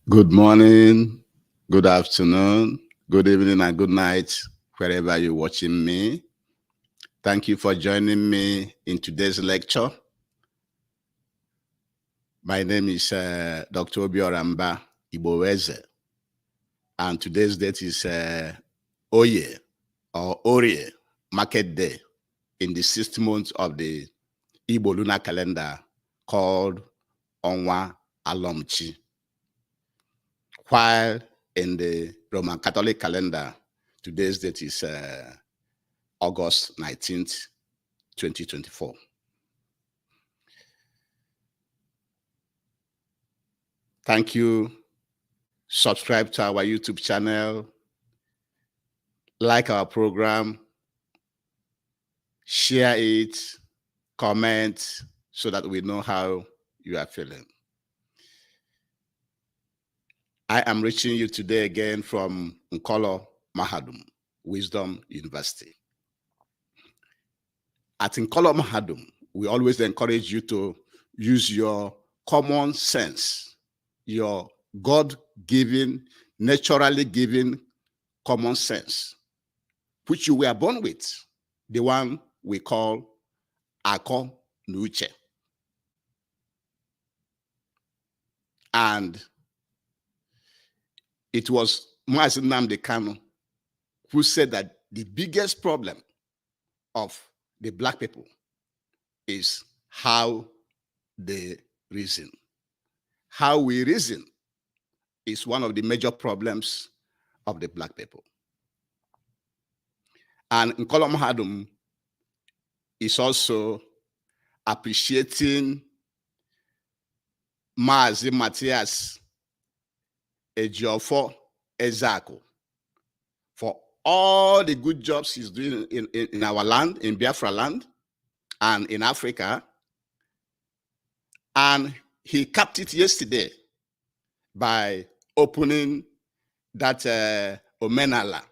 Good morning, good afternoon, good evening, and good night, wherever you're watching me. Thank you for joining me in today's lecture. My name is Dr. Obioramba Iboweze, and today's date is Oye or Orie Market Day in the 6th month of the Igbo lunar calendar called Onwa Alomchi. While in the Roman Catholic calendar, today's date is August 19th, 2024. Thank you. Subscribe to our YouTube channel, like our program, share it, comment, so that we know how you are feeling. I am reaching you today again from Nkolo Mahadum, Wisdom University. At Nkolo Mahadum, we always encourage you to use your common sense, your God-given, naturally given common sense, which you were born with, the one we call Ako Nuche. And it was Mazi Nnamdi Kanu who said that the biggest problem of the Black people is how they reason. How we reason is one of the major problems of the Black people. And Nkolo Mahadum is also appreciating Mazi Matthias Ejiofor Ezeaku for all the good jobs he's doing in our land, in Biafra land, and in Africa. And he capped it yesterday by opening that Omenala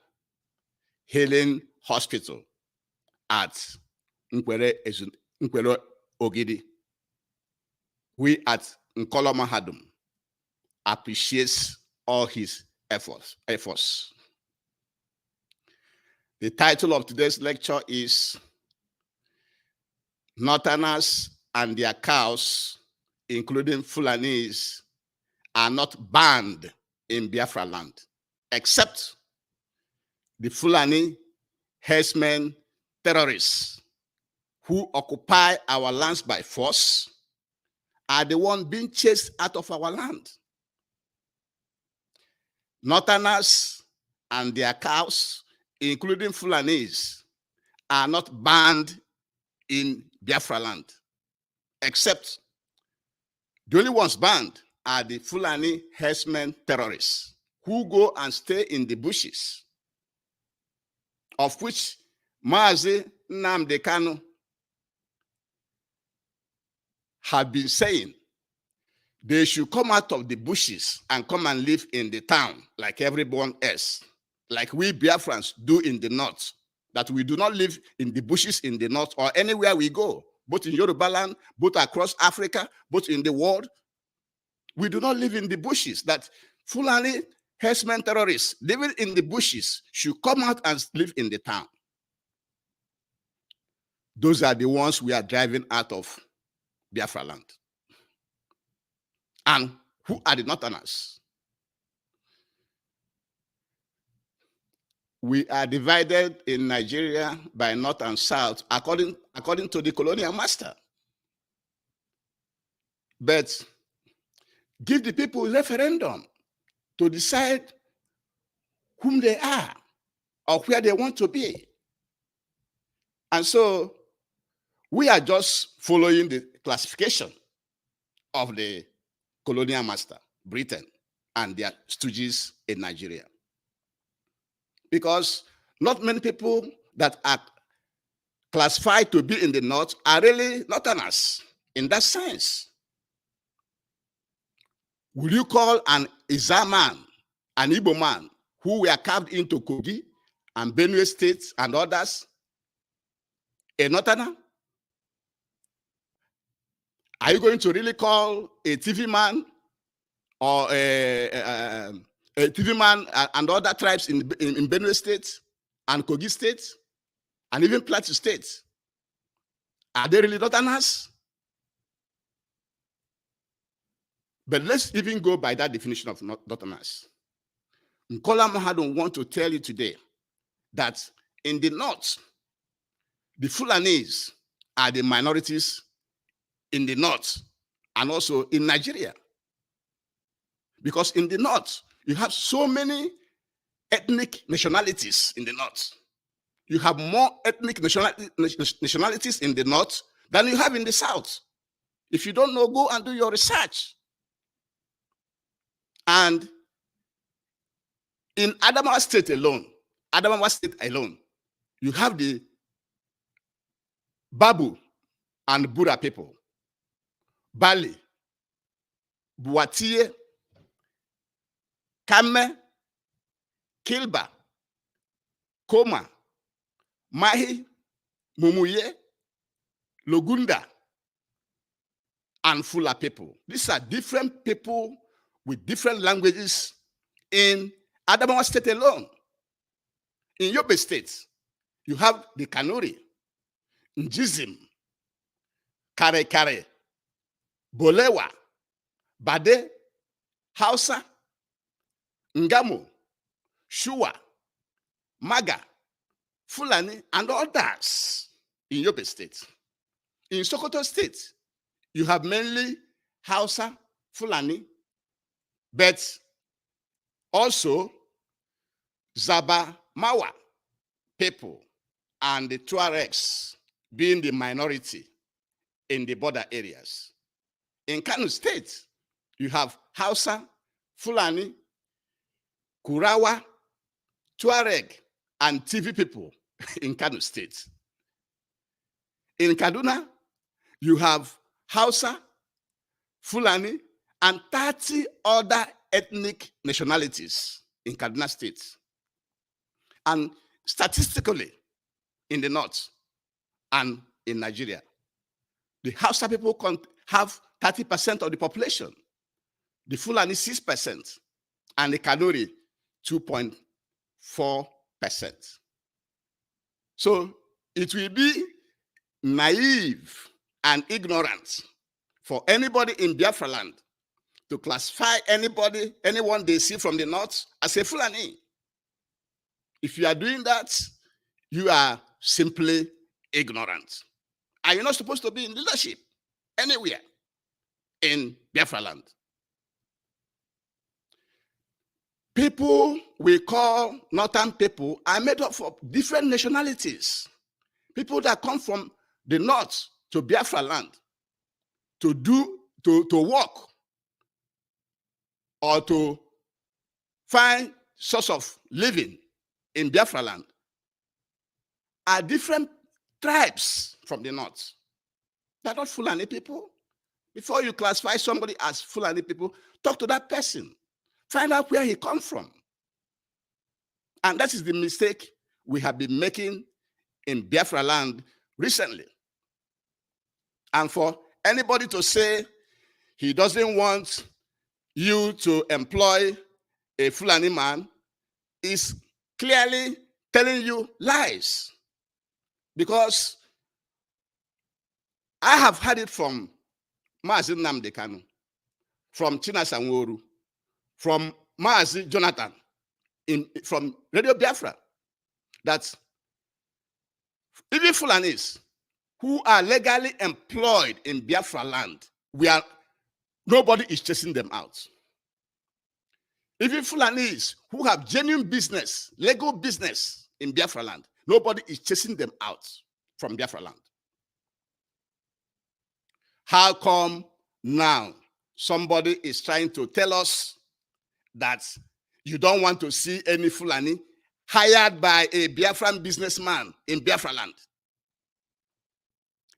Healing Hospital at Nkwere Ogidi. We at Nkolo Mahadum appreciates all his efforts. The title of today's lecture is Northerners and their cows, including Fulanis, are not banned in Biafra land, except the Fulani herdsmen terrorists who occupy our lands by force are the ones being chased out of our land. Northerners and their cows, including Fulanis, are not banned in Biafra land, except the only ones banned are the Fulani herdsmen terrorists who go and stay in the bushes, of which Mazi Nnamdi Kanu have been saying they should come out of the bushes and come and live in the town like everyone else, like we Biafrans do in the north, that we do not live in the bushes in the north or anywhere we go, both in Yoruba land, both across Africa, both in the world. We do not live in the bushes, that Fulani herdsmen terrorists living in the bushes should come out and live in the town. Those are the ones we are driving out of Biafra land. And who are the Northerners? We are divided in Nigeria by North and South according to the colonial master. But give the people a referendum to decide whom they are or where they want to be. And so we are just following the classification of the colonial master, Britain, and their stooges in Nigeria. Because not many people that are classified to be in the north are really Northerners in that sense. Will you call an Iza man, an Igbo man, who were carved into Kogi and Benue states and others, a Northerner? Are you going to really call a TV man or TV man and other tribes in Benue State and Kogi State and even Plateau State, are they really Northerners? But let's even go by that definition of Northerners. Nkola Mahadum want to tell you today that in the north, the Fulanis are the minorities in the north and also in Nigeria. Because in the north, you have so many ethnic nationalities in the north. You have more ethnic nationalities in the north than you have in the south. If you don't know, go and do your research. And in Adamawa State alone, you have the Babu and Bura people, Bali, Buatie, Kame, Kilba, Koma, Mahi, Mumuye, Logunda, and Fula people. These are different people with different languages in Adamawa State alone. In Yobe State, you have the Kanuri, Njizim, Kare Kare, Bolewa, Bade, Hausa, Ngamo, Shua, Maga, Fulani, and others in Yobe State. In Sokoto State, you have mainly Hausa, Fulani, but also Zaba Mawa people and the Tuaregs being the minority in the border areas. In Kano State, you have Hausa, Fulani, Kurawa, Tuareg, and TV people in Kano State. In Kaduna, you have Hausa, Fulani, and 30 other ethnic nationalities in Kaduna State. And statistically, in the north and in Nigeria, the Hausa people have 30% of the population, the Fulani 6%, and the Kanuri 2.4%. So it will be naive and ignorant for anybody in Biafra land to classify anyone they see from the north as a Fulani. If you are doing that, you are simply ignorant. And you're not supposed to be in leadership anywhere in Biafra land. People we call northern people are made up of different nationalities. People that come from the north to Biafra land to work or to find source of living in Biafra land are different tribes from the north. They're not Fulani people. Before you classify somebody as Fulani people, talk to that person. Find out where he comes from. And that is the mistake we have been making in Biafra land recently. And for anybody to say he doesn't want you to employ a Fulani man is clearly telling you lies. Because I have heard it from Mazi Nnamdi Kanu, from Chinasa Nworu, from Mazi Jonathan, from Radio Biafra, that even Fulanis who are legally employed in Biafra land, nobody is chasing them out. Even Fulanis who have genuine business, legal business in Biafra land, nobody is chasing them out from Biafra land. How come now somebody is trying to tell us that you don't want to see any Fulani hired by a Biafran businessman in Biafra land?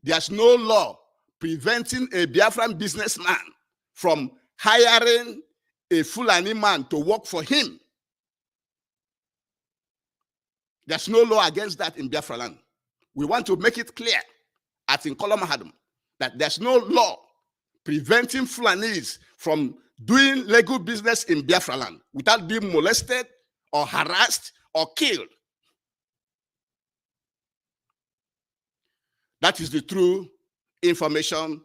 There's no law preventing a Biafran businessman from hiring a Fulani man to work for him. There's no law against that in Biafra land. We want to make it clear at Nkola Mahadum that there's no law preventing Fulanis from doing legal business in Biafra land without being molested or harassed or killed. That is the true information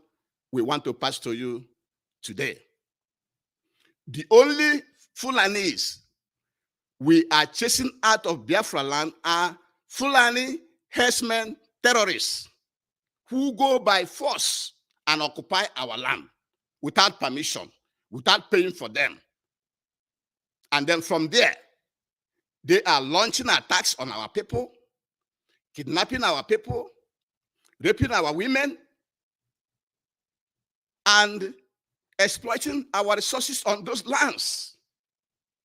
we want to pass to you today. The only Fulanis we are chasing out of Biafra land are Fulani herdsmen terrorists who go by force and occupy our land without permission, without paying for them. And then from there, they are launching attacks on our people, kidnapping our people, raping our women, and exploiting our resources on those lands.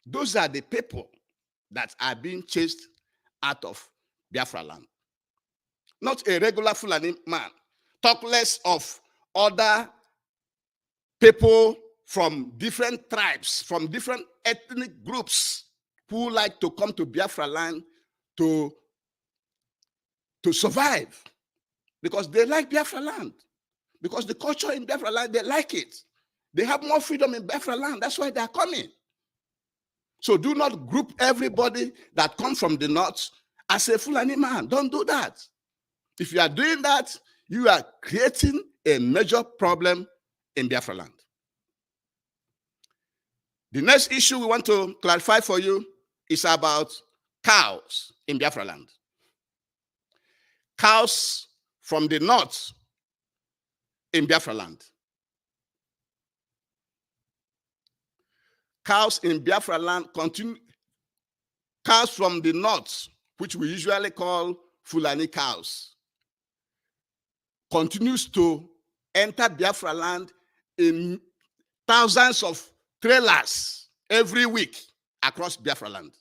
Those are the people that are being chased out of Biafra land. Not a regular Fulani man. Talk less of other people from different tribes, from different ethnic groups who like to come to Biafra land to survive because they like Biafra land. Because the culture in Biafra land, they like it. They have more freedom in Biafra land. That's why they are coming. So do not group everybody that comes from the north as a Fulani man. Don't do that. If you are doing that, you are creating a major problem in Biafra land. The next issue we want to clarify for you is about cows in Biafra land. Cows from the north in Biafra land. Cows in Biafra land continue. Cows from the north, which we usually call Fulani cows, continues to enter Biafra land in thousands of trailers every week across Biafra land.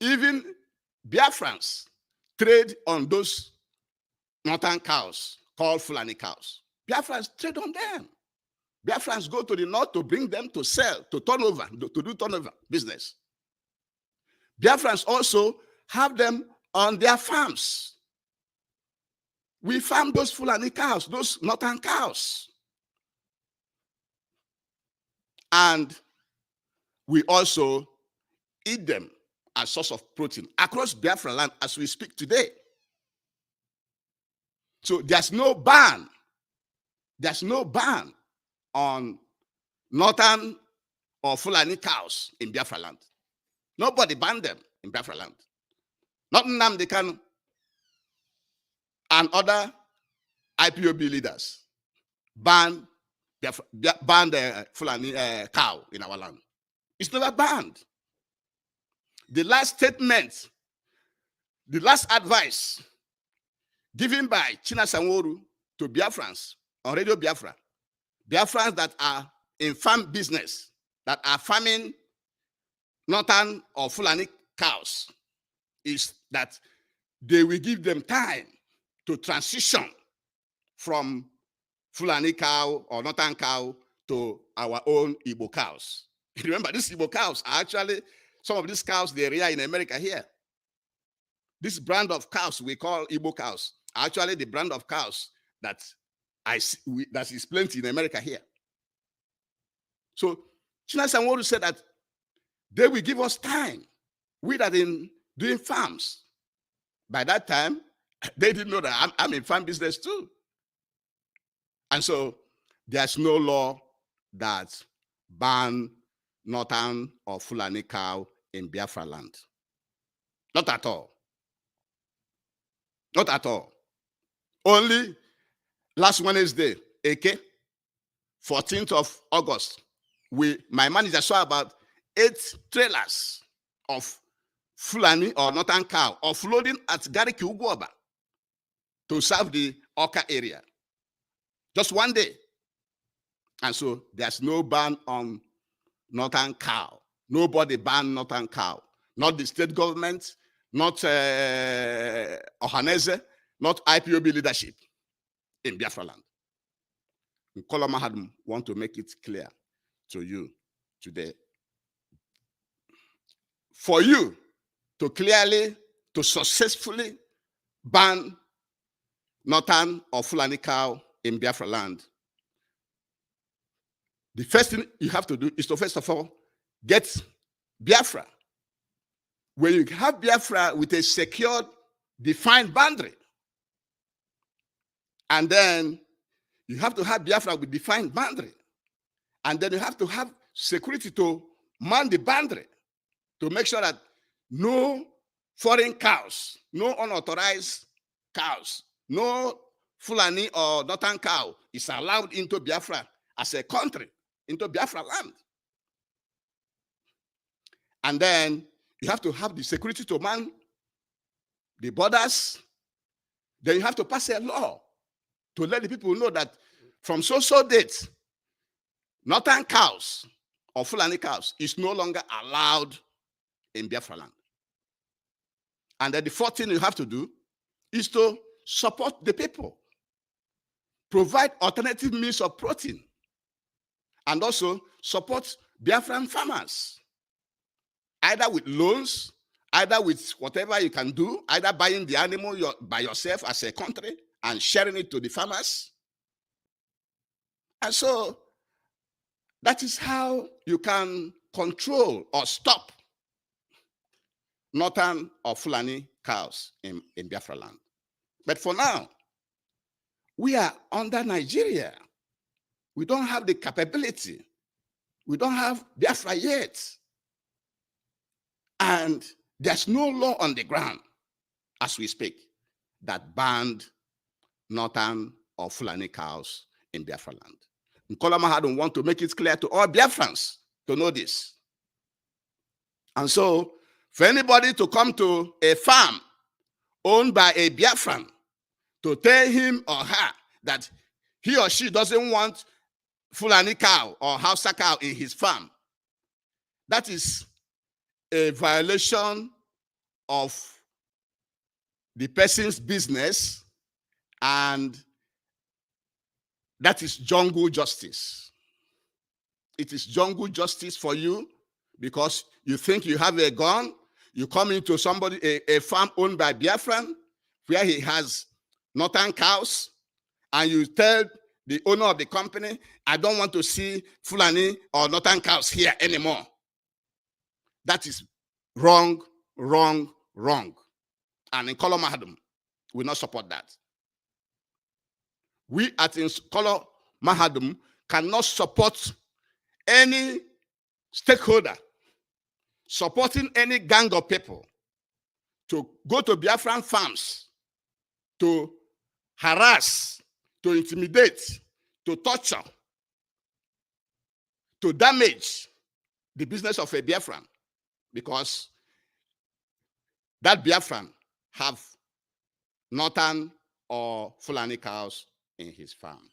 Even Biafrans trade on those northern cows called Fulani cows. Biafrans trade on them. Biafrans go to the north to bring them to sell, to turnover, to do turnover business. Biafrans also have them on their farms. We farm those Fulani cows, those northern cows. And we also eat them as a source of protein across Biafra land as we speak today. So there's no ban. There's no ban on northern or Fulani cows in Biafra land. Nobody banned them in Biafra land. Not Nnamdi Kanu and other IPOB leaders banned the Fulani cow in our land. It's never banned. The last statement, the last advice given by China Sanwo-Olu to Biafrans on Radio Biafra, Biafrans that are in farm business, that are farming northern or Fulani cows, is that they will give them time to transition from Fulani cow or northern cow to our own Igbo cows. Remember, these Igbo cows are actually, some of these cows they rear in America here. This brand of cows we call Igbo cows are actually the brand of cows that is plenty in America here. So China Sanwo-Olu said that they will give us time. We that in doing farms. By that time, they didn't know that I'm in farm business too. And so there's no law that ban northern or Fulani cow in Biafra land. Not at all. Not at all. Only last Wednesday, 14th of August, my manager saw about 8 trailers of Fulani or northern cow offloading at Gariki Ugwoba to serve the Oka area. Just one day. And so there's no ban on northern cow. Nobody banned northern cow. Not the state government, not Ohaneze, not IPOB leadership in Biafra land. Nkola Mahadum want to make it clear to you today. For you to clearly, to successfully ban northern or Fulani cow in Biafra land, The first thing you have to do is to, first of all, get Biafra. When you have Biafra with a secured, defined boundary, and then you have to have Biafra with defined boundary, and then you have to have security to man the boundary to make sure that no foreign cows, no unauthorized cows, no Fulani or Northern cow is allowed into Biafra as a country, into Biafra land. And then you have to have the security to man the borders. Then you have to pass a law to let the people know that from so date, Northern cows or Fulani cows is no longer allowed in Biafra land. And then the fourth thing you have to do is to support the people, provide alternative means of protein, and also support Biafran farmers, either with loans, either with whatever you can do, either buying the animal by yourself as a country and sharing it to the farmers. And so that is how you can control or stop Northern or Fulani cows in Biafra land. But for now, we are under Nigeria. We don't have the capability. We don't have Biafra yet. And there's no law on the ground, as we speak, that banned Northern or Fulani cows in Biafra land. Nkola Mahadum want to make it clear to all Biafrans to know this. And so, for anybody to come to a farm owned by a Biafran to tell him or her that he or she doesn't want Fulani cow or Hausa cow in his farm, that is a violation of the person's business, and that is jungle justice. It is jungle justice for you because you think you have a gun, you come into a farm owned by Biafran where he has Northern cows, and you tell the owner of the company, I don't want to see Fulani or Northern cows here anymore. That is wrong, wrong, wrong. And Nkola Mahadum will not support that. We at Nkola Mahadum cannot support any stakeholder supporting any gang of people to go to Biafran farms to harass, to intimidate, to torture, to damage the business of a Biafran, because that Biafran have Northern or Fulani cows in his farm.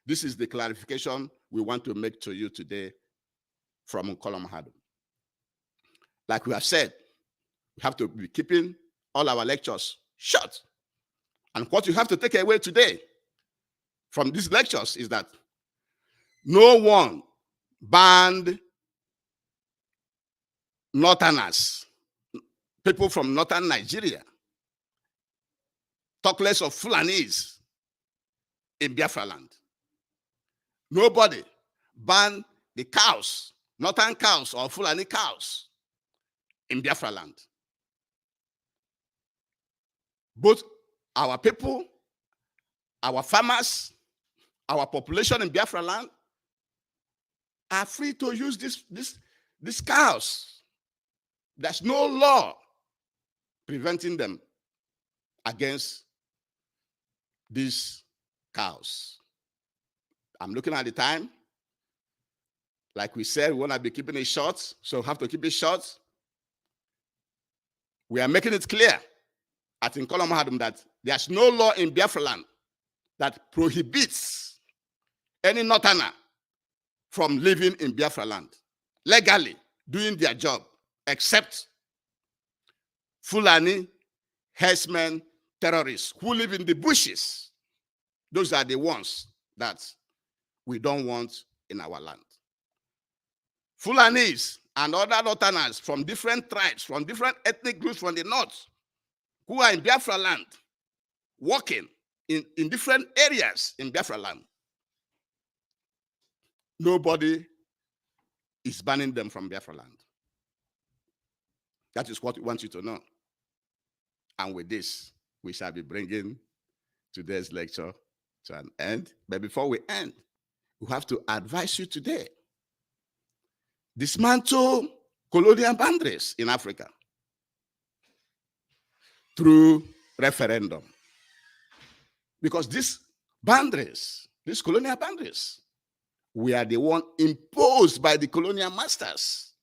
This is the clarification we want to make to you today from Nkola Mahadum. Like we have said, we have to be keeping all our lectures short. And what you have to take away today from these lectures is that no one banned Northerners, people from Northern Nigeria, talk less of Fulanis in Biafra land. Nobody banned the cows, Northern cows or Fulani cows in Biafra land. Both our people, our farmers, our population in Biafra land are free to use these cows. There's no law preventing them against these cows. I'm looking at the time. Like we said, we want to be keeping it short, so we have to keep it short. We are making it clear at Nkola Mahadum that there's no law in Biafra land that prohibits any Northerner from living in Biafra land, legally doing their job, except Fulani, herdsmen, terrorists who live in the bushes. Those are the ones that we don't want in our land. Fulanis and other Northerners from different tribes, from different ethnic groups from the north, who are in Biafra land, working in different areas in Biafra land, Nobody is banning them from Biafra land. That is what we want you to know. And with this, we shall be bringing today's lecture to an end. But before we end, we have to advise you today. Dismantle colonial boundaries in Africa through referendum. Because these boundaries, these colonial boundaries, we are the one imposed by the colonial masters.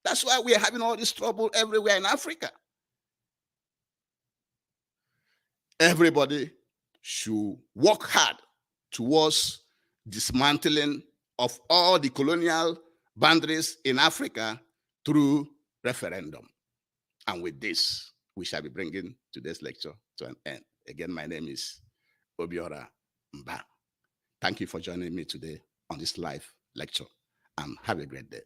That's why we are having all this trouble everywhere in Africa. Everybody should work hard towards dismantling of all the colonial boundaries in Africa through referendum. And with this, we shall be bringing today's lecture to an end. Again, my name is Obiora Mba. Thank you for joining me today on this live lecture, and have a great day.